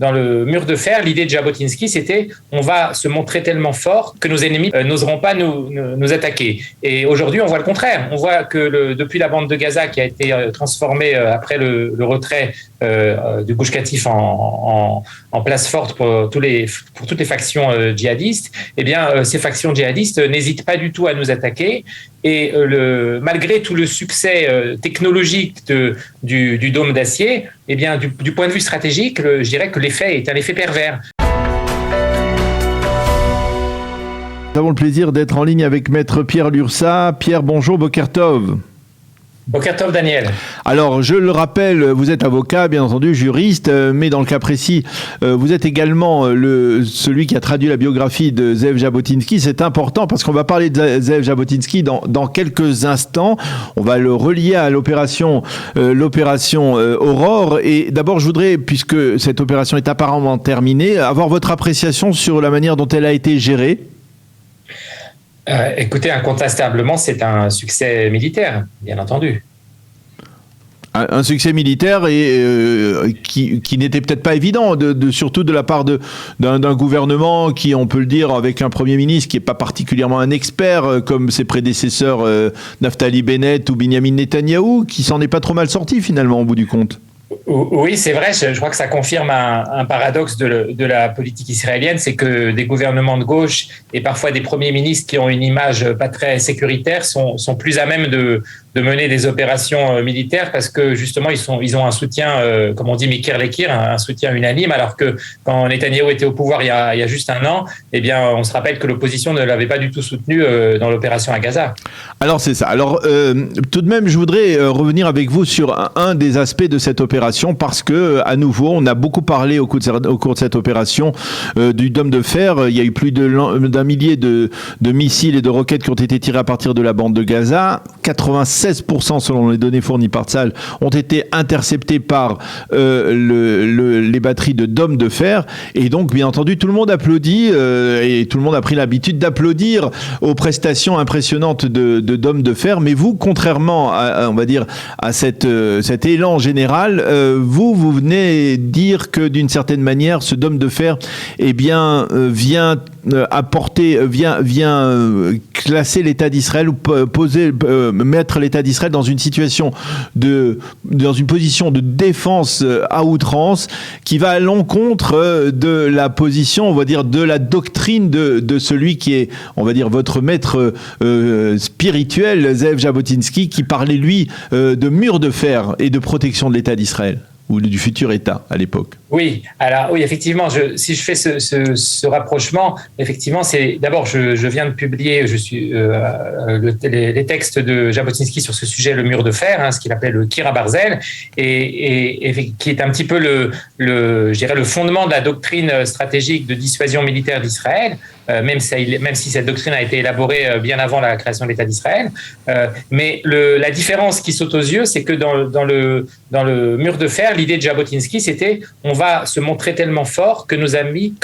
Dans le mur de fer, l'idée de Jabotinsky, c'était on va se montrer tellement fort que nos ennemis n'oseront pas nous attaquer. Et aujourd'hui, on voit le contraire. On voit que depuis la bande de Gaza, qui a été transformée après le retrait du Gush Katif en place forte pour toutes les factions djihadistes, eh bien, ces factions djihadistes n'hésitent pas du tout à nous attaquer. Et malgré tout le succès technologique du dôme d'acier, eh bien, du point de vue stratégique, je dirais que l'effet est un effet pervers. Nous avons le plaisir d'être en ligne avec Maître Pierre Lursa. Pierre, bonjour, Boker Tov. Boker Tov, Daniel. Alors, je le rappelle, vous êtes avocat, bien entendu, juriste, mais dans le cas précis, vous êtes également celui qui a traduit la biographie de Zeev Jabotinsky. C'est important parce qu'on va parler de Zeev Jabotinsky dans quelques instants. On va le relier à l'opération Aurore. Et d'abord, je voudrais, puisque cette opération est apparemment terminée, avoir votre appréciation sur la manière dont elle a été gérée. Écoutez, incontestablement, c'est un succès militaire, bien entendu. Un succès militaire qui n'était peut-être pas évident, surtout de la part d'un gouvernement qui, on peut le dire, avec un Premier ministre qui n'est pas particulièrement un expert, comme ses prédécesseurs Naftali Bennett ou Binyamin Netanyahou, qui s'en est pas trop mal sorti finalement au bout du compte. Oui, c'est vrai. Je crois que ça confirme un paradoxe de la politique israélienne, c'est que des gouvernements de gauche et parfois des premiers ministres qui ont une image pas très sécuritaire sont plus à même de mener des opérations militaires parce que justement ils ont un soutien, comme on dit Mikir Lekir, un soutien unanime, alors que quand Netanyahou était au pouvoir il y a juste un an, eh bien on se rappelle que l'opposition ne l'avait pas du tout soutenu dans l'opération à Gaza. Alors c'est ça. Alors tout de même je voudrais revenir avec vous sur un des aspects de cette opération parce que à nouveau on a beaucoup parlé au cours de cette opération du dôme de fer. Il y a eu plus d'un millier de missiles et de roquettes qui ont été tirés à partir de la bande de Gaza. 96% selon les données fournies par Tzahal ont été interceptés par les batteries de dômes de fer et donc bien entendu tout le monde applaudit et tout le monde a pris l'habitude d'applaudir aux prestations impressionnantes de dômes de fer, mais vous, contrairement à on va dire à cet élan général, vous venez dire que d'une certaine manière ce dôme de fer vient classer l'État d'Israël ou mettre l'État d'Israël dans une situation dans une position de défense à outrance qui va à l'encontre de la position, on va dire, de la doctrine de celui qui est, on va dire, votre maître spirituel, Zeev Jabotinsky, qui parlait, lui, de mur de fer et de protection de l'État d'Israël, ou du futur État à l'époque. Oui, alors oui, effectivement, si je fais ce rapprochement, effectivement, c'est d'abord je viens de publier, les textes de Jabotinsky sur ce sujet, le mur de fer, ce qu'il appelait le Kira Barzel, et qui est un petit peu je dirais le fondement de la doctrine stratégique de dissuasion militaire d'Israël, même si cette doctrine a été élaborée bien avant la création de l'État d'Israël. Mais la différence qui saute aux yeux, c'est que dans le mur de fer, l'idée de Jabotinsky, c'était on va se montrer tellement fort que nos ennemis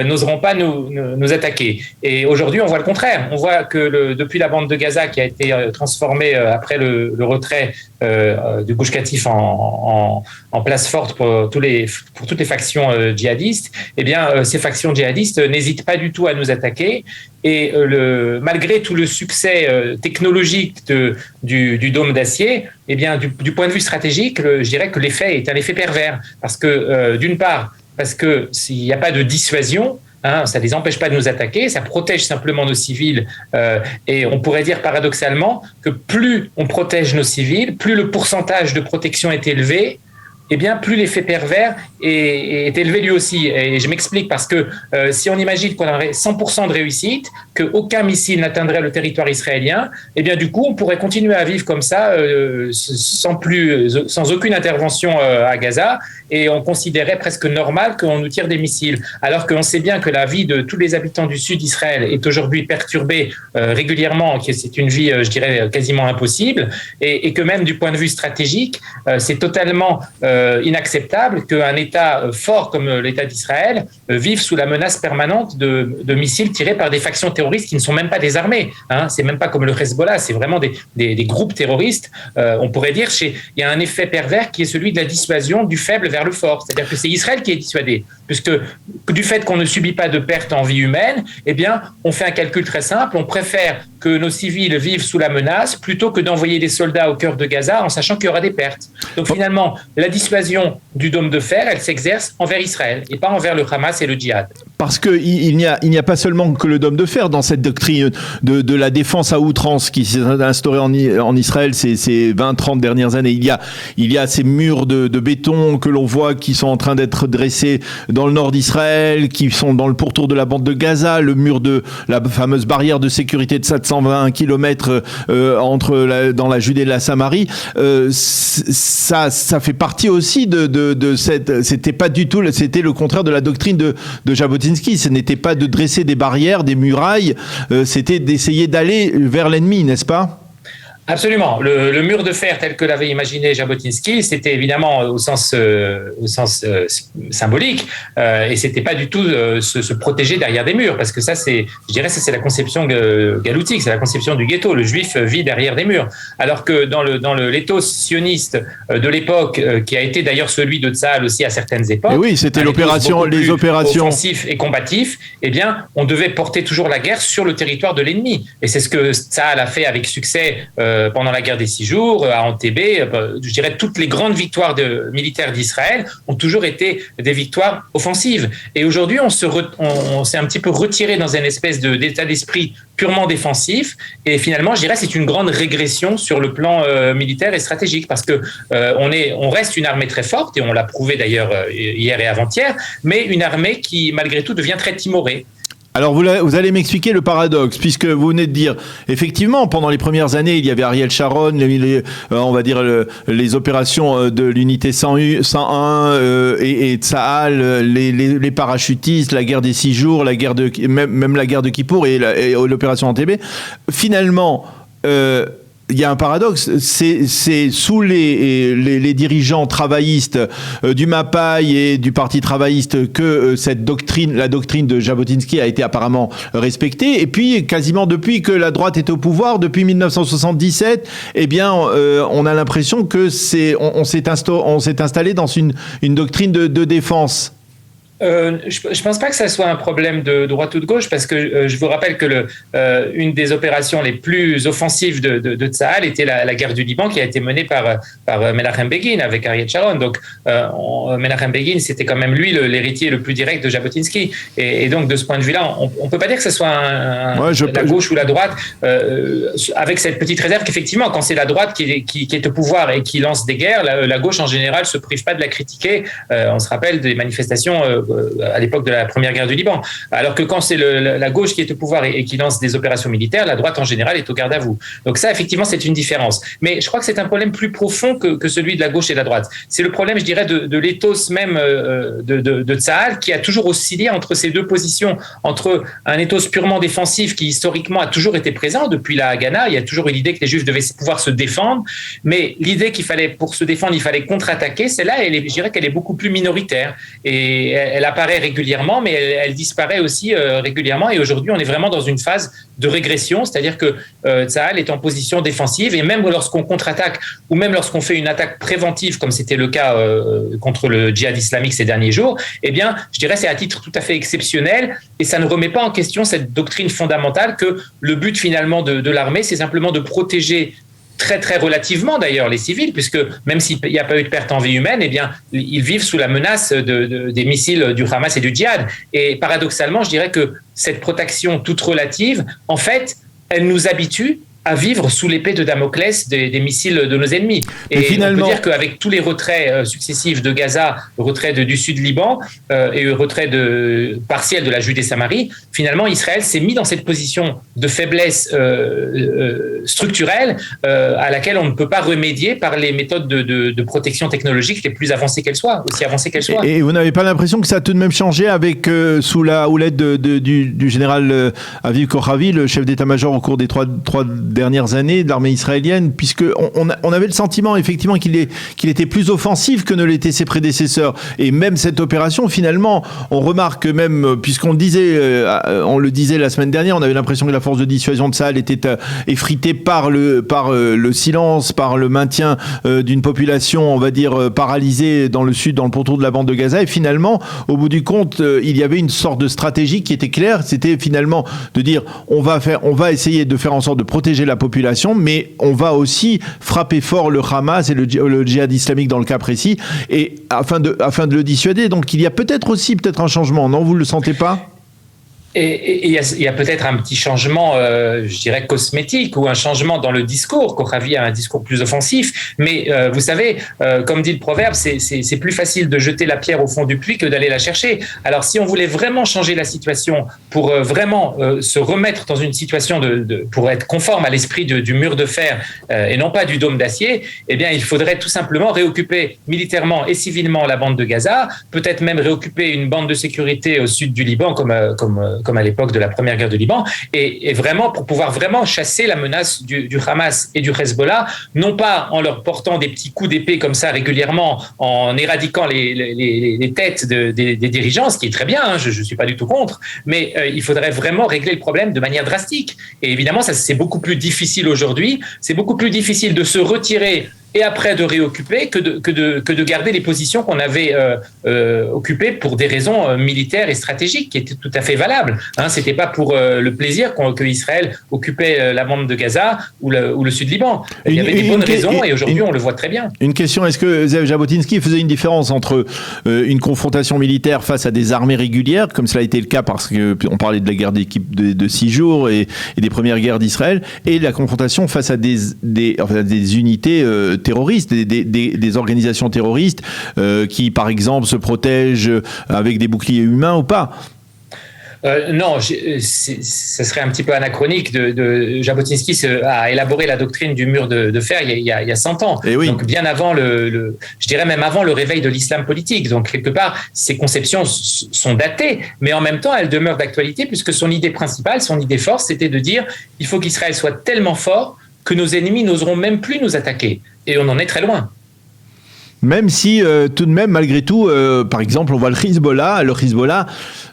n'oseront pas nous attaquer. Et aujourd'hui, on voit le contraire. On voit que depuis la bande de Gaza, qui a été transformée après le retrait du Gush Katif en place forte pour toutes les factions djihadistes, eh bien, ces factions djihadistes n'hésitent pas du tout à nous attaquer. Et malgré tout le succès technologique du dôme d'acier, eh bien, du point de vue stratégique, je dirais que l'effet est un effet pervers. Parce que, d'une part, parce que s'il n'y a pas de dissuasion, ça ne les empêche pas de nous attaquer, ça protège simplement nos civils. Et on pourrait dire paradoxalement que plus on protège nos civils, plus le pourcentage de protection est élevé, eh bien, plus l'effet pervers est élevé lui aussi. Et je m'explique parce que si on imagine qu'on aurait 100% de réussite, qu'aucun missile n'atteindrait le territoire israélien, eh bien, du coup, on pourrait continuer à vivre comme ça, sans aucune intervention à Gaza, et on considérait presque normal qu'on nous tire des missiles. Alors qu'on sait bien que la vie de tous les habitants du sud d'Israël est aujourd'hui perturbée régulièrement, que c'est une vie, je dirais, quasiment impossible, et que même du point de vue stratégique, c'est totalement inacceptable qu'un État fort comme l'État d'Israël vive sous la menace permanente de missiles tirés par des factions terroristes qui ne sont même pas des armées. C'est même pas comme le Hezbollah, c'est vraiment des groupes terroristes. On pourrait dire il y a un effet pervers qui est celui de la dissuasion du faible vers le fort. C'est-à-dire que c'est Israël qui est dissuadé, puisque du fait qu'on ne subit pas de pertes en vie humaine, eh bien, on fait un calcul très simple. On préfère que nos civils vivent sous la menace plutôt que d'envoyer des soldats au cœur de Gaza en sachant qu'il y aura des pertes. Donc finalement, la dissuasion du dôme de fer, elle s'exerce envers Israël et pas envers le Hamas et le djihad. Parce qu'il n'y a pas seulement que le dôme de fer dans cette doctrine de la défense à outrance qui s'est instaurée en Israël ces 20-30 dernières années. Il y a ces murs de béton que l'on voit qui sont en train d'être dressés dans le nord d'Israël, qui sont dans le pourtour de la bande de Gaza, le mur de la fameuse barrière de sécurité de 720 km dans la Judée et la Samarie. Ça fait partie aussi de cette... C'était pas du tout... C'était le contraire de la doctrine de Jabotinsky. Ce n'était pas de dresser des barrières, des murailles, c'était d'essayer d'aller vers l'ennemi, n'est-ce pas ? Absolument. Le mur de fer tel que l'avait imaginé Jabotinsky, c'était évidemment au sens symbolique, et c'était pas du tout se protéger derrière des murs, parce que ça c'est la conception galoutique, c'est la conception du ghetto. Le juif vit derrière des murs, alors que dans l'éthos sioniste de l'époque, qui a été d'ailleurs celui de Tsahal aussi à certaines époques. Et oui, c'était les opérations offensifs et combatifs. Eh bien, on devait porter toujours la guerre sur le territoire de l'ennemi, et c'est ce que Tsahal a fait avec succès. Pendant la guerre des 6 jours, à Entebbe, je dirais toutes les grandes victoires militaires d'Israël ont toujours été des victoires offensives. Et aujourd'hui, on s'est un petit peu retiré dans une espèce d'état d'esprit purement défensif. Et finalement, je dirais c'est une grande régression sur le plan militaire et stratégique, parce que on reste une armée très forte, et on l'a prouvé d'ailleurs hier et avant-hier, mais une armée qui, malgré tout, devient très timorée. Alors vous allez m'expliquer le paradoxe, puisque vous venez de dire, effectivement, pendant les premières années, il y avait Ariel Sharon, on va dire les opérations de l'unité 101 et Tsahal, les parachutistes, la guerre des 6 jours, même la guerre de Kippour et l'opération Entebbe. Finalement, il y a un paradoxe, c'est sous les dirigeants travaillistes du MAPAI et du Parti travailliste que la doctrine de Jabotinsky a été apparemment respectée. Et puis, quasiment depuis que la droite est au pouvoir, depuis 1977, eh bien, on a l'impression que on s'est installé dans une doctrine de défense. Je pense pas que ça soit un problème de droite ou de gauche, parce que je vous rappelle que une des opérations les plus offensives de Tsahal était la guerre du Liban, qui a été menée par Menachem Begin avec Ariel Sharon. Donc Menachem Begin, c'était quand même lui l'héritier le plus direct de Jabotinsky, et donc de ce point de vue-là, on peut pas dire que ce soit la gauche ou la droite, avec cette petite réserve qu'effectivement, quand c'est la droite qui est au pouvoir et qui lance des guerres, la gauche en général se prive pas de la critiquer. On se rappelle des manifestations à l'époque de la première guerre du Liban. Alors que quand c'est la gauche qui est au pouvoir et qui lance des opérations militaires, la droite en général est au garde à vous. Donc ça, effectivement, c'est une différence. Mais je crois que c'est un problème plus profond que celui de la gauche et de la droite. C'est le problème, je dirais, de l'éthos même de Tsahal, qui a toujours oscillé entre ces deux positions, entre un éthos purement défensif qui historiquement a toujours été présent depuis la Haganah. Il y a toujours eu l'idée que les Juifs devaient pouvoir se défendre, mais l'idée qu'il fallait, pour se défendre, il fallait contre-attaquer, celle-là, je dirais qu'elle est beaucoup plus minoritaire. Et elle apparaît régulièrement, mais elle disparaît aussi régulièrement. Et aujourd'hui, on est vraiment dans une phase de régression, c'est-à-dire que Tsahal est en position défensive, et même lorsqu'on contre-attaque, ou même lorsqu'on fait une attaque préventive, comme c'était le cas contre le djihad islamique ces derniers jours, eh bien, je dirais c'est à titre tout à fait exceptionnel, et ça ne remet pas en question cette doctrine fondamentale que le but finalement de l'armée, c'est simplement de protéger très très relativement d'ailleurs les civils, puisque même s'il n'y a pas eu de perte en vie humaine, eh bien ils vivent sous la menace des missiles du Hamas et du djihad. Et paradoxalement, je dirais que cette protection toute relative, en fait, elle nous habitue à vivre sous l'épée de Damoclès des missiles de nos ennemis. Et finalement, on peut dire qu'avec tous les retraits successifs de Gaza, retrait du sud Liban et retrait partiel de la Judée-Samarie, finalement Israël s'est mis dans cette position de faiblesse structurelle à laquelle on ne peut pas remédier par les méthodes de protection technologique les plus avancées qu'elles soient, aussi avancées qu'elles soient. Et vous n'avez pas l'impression que ça a tout de même changé avec sous la houlette du général Aviv Kochavi, le chef d'état-major au cours des trois dernières années de l'armée israélienne, puisque on avait le sentiment effectivement qu'il était plus offensif que ne l'étaient ses prédécesseurs. Et même cette opération, finalement, on remarque que même, puisqu'on le disait la semaine dernière, on avait l'impression que la force de dissuasion de Tsahal était effritée par le silence, par le maintien d'une population, on va dire, paralysée dans le sud, dans le pourtour de la bande de Gaza. Et finalement, au bout du compte, il y avait une sorte de stratégie qui était claire. C'était finalement de dire, on va essayer de faire en sorte de protéger la population, mais on va aussi frapper fort le Hamas et le djihad islamique dans le cas précis, et afin de le dissuader. Donc il y a peut-être un changement, non? Vous ne le sentez pas? Et il y a peut-être un petit changement, je dirais, cosmétique, ou un changement dans le discours. Kochavi a un discours plus offensif, mais vous savez, comme dit le proverbe, c'est plus facile de jeter la pierre au fond du puits que d'aller la chercher. Alors si on voulait vraiment changer la situation, pour vraiment se remettre dans une situation pour être conforme à l'esprit du mur de fer et non pas du dôme d'acier, eh bien il faudrait tout simplement réoccuper militairement et civilement la bande de Gaza, peut-être même réoccuper une bande de sécurité au sud du Liban, comme à l'époque de la première guerre du Liban, et vraiment pour pouvoir vraiment chasser la menace du Hamas et du Hezbollah, non pas en leur portant des petits coups d'épée comme ça régulièrement, en éradiquant les têtes des dirigeants, ce qui est très bien, hein, je ne suis pas du tout contre, mais il faudrait vraiment régler le problème de manière drastique. Et évidemment, ça c'est beaucoup plus difficile aujourd'hui, c'est beaucoup plus difficile de se retirer et après de réoccuper que de garder les positions qu'on avait occupées pour des raisons militaires et stratégiques qui étaient tout à fait valables. Hein, c'était pas pour le plaisir que Israël occupait la bande de Gaza ou le sud Liban. Il y avait des bonnes raisons et aujourd'hui on le voit très bien. Une question, est-ce que Zev Jabotinsky faisait une différence entre une confrontation militaire face à des armées régulières, comme cela a été le cas parce qu'on parlait de la guerre d'équipe de 6 jours et des premières guerres d'Israël, et la confrontation face à des unités terroristes, des organisations terroristes qui, par exemple, se protègent avec des boucliers humains ou pas? Non, ce serait un petit peu anachronique. Jabotinsky a élaboré la doctrine du mur de fer il y a 100 ans. Oui. Donc bien avant je dirais même avant le réveil de l'islam politique. Donc quelque part, ces conceptions sont datées, mais en même temps, elles demeurent d'actualité puisque son idée principale, son idée force, c'était de dire il faut qu'Israël soit tellement fort que nos ennemis n'oseront même plus nous attaquer. Et on en est très loin. Même si, tout de même, malgré tout, par exemple, on voit le Hezbollah. Le Hezbollah,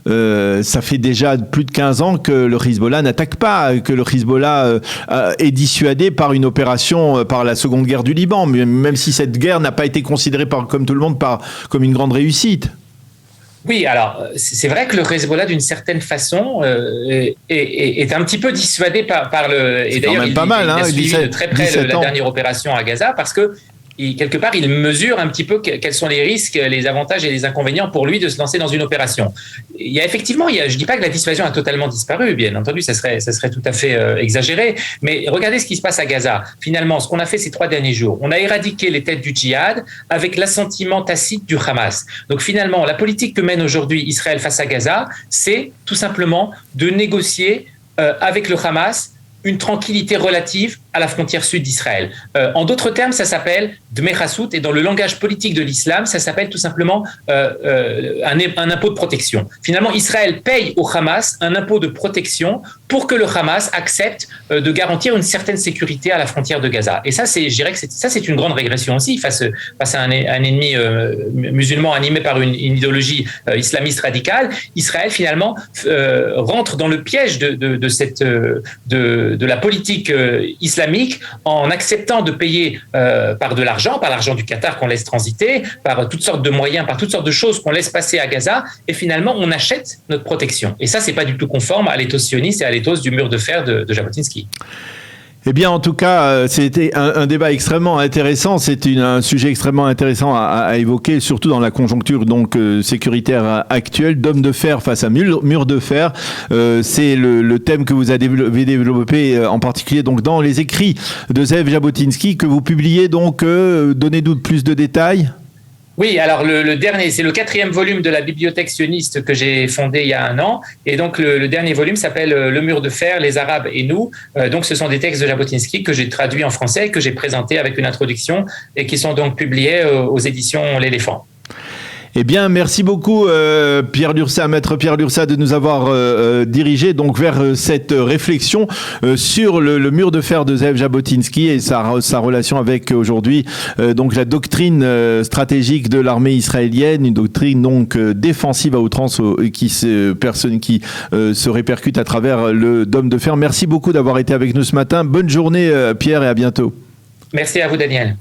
ça fait déjà plus de 15 ans que le Hezbollah n'attaque pas, que le Hezbollah est dissuadé par une opération, par la seconde guerre du Liban, même si cette guerre n'a pas été considérée comme tout le monde comme une grande réussite. Oui, alors c'est vrai que le Hezbollah, d'une certaine façon, est un petit peu dissuadé par le. Et d'ailleurs, il a suivi de très près la dernière opération à Gaza parce que quelque part, il mesure un petit peu quels sont les risques, les avantages et les inconvénients pour lui de se lancer dans une opération. Il y a effectivement, je ne dis pas que la dissuasion a totalement disparu, bien entendu, ça serait tout à fait exagéré, mais regardez ce qui se passe à Gaza. Finalement, ce qu'on a fait ces 3 derniers jours, on a éradiqué les têtes du djihad avec l'assentiment tacite du Hamas. Donc finalement, la politique que mène aujourd'hui Israël face à Gaza, c'est tout simplement de négocier avec le Hamas une tranquillité relative à la frontière sud d'Israël. En d'autres termes, ça s'appelle Dmei Chassout, et dans le langage politique de l'islam, ça s'appelle tout simplement un impôt de protection. Finalement, Israël paye au Hamas un impôt de protection pour que le Hamas accepte de garantir une certaine sécurité à la frontière de Gaza. Et ça, je dirais que c'est une grande régression aussi face à un ennemi musulman animé par une idéologie islamiste radicale. Israël, finalement, rentre dans le piège de la politique islamique en acceptant de payer par l'argent du Qatar qu'on laisse transiter, par toutes sortes de moyens, par toutes sortes de choses qu'on laisse passer à Gaza, et finalement on achète notre protection. Et ça, c'est pas du tout conforme à l'éthos sioniste et à l'éthos du mur de fer de Jabotinsky. Eh bien, en tout cas, c'était un débat extrêmement intéressant. C'est un sujet extrêmement intéressant à évoquer, surtout dans la conjoncture donc sécuritaire actuelle. D'homme de fer face à mur de fer, c'est le thème que vous avez développé en particulier donc dans les écrits de Zev Jabotinsky que vous publiez. Donc, donnez-nous plus de détails. Oui, alors le dernier, c'est le 4e volume de la bibliothèque sioniste que j'ai fondée il y a 1 an. Et donc le dernier volume s'appelle Le mur de fer, les Arabes et nous. Donc ce sont des textes de Jabotinsky que j'ai traduits en français, que j'ai présentés avec une introduction et qui sont donc publiés aux éditions L'Éléphant. Eh bien, merci beaucoup Pierre Lurçat, maître Pierre Lurçat, de nous avoir dirigé donc vers cette réflexion sur le mur de fer de Zeev Jabotinsky et sa relation avec aujourd'hui donc la doctrine stratégique de l'armée israélienne, une doctrine donc défensive à outrance qui se répercute à travers le dôme de fer. Merci beaucoup d'avoir été avec nous ce matin. Bonne journée Pierre et à bientôt. Merci à vous Daniel.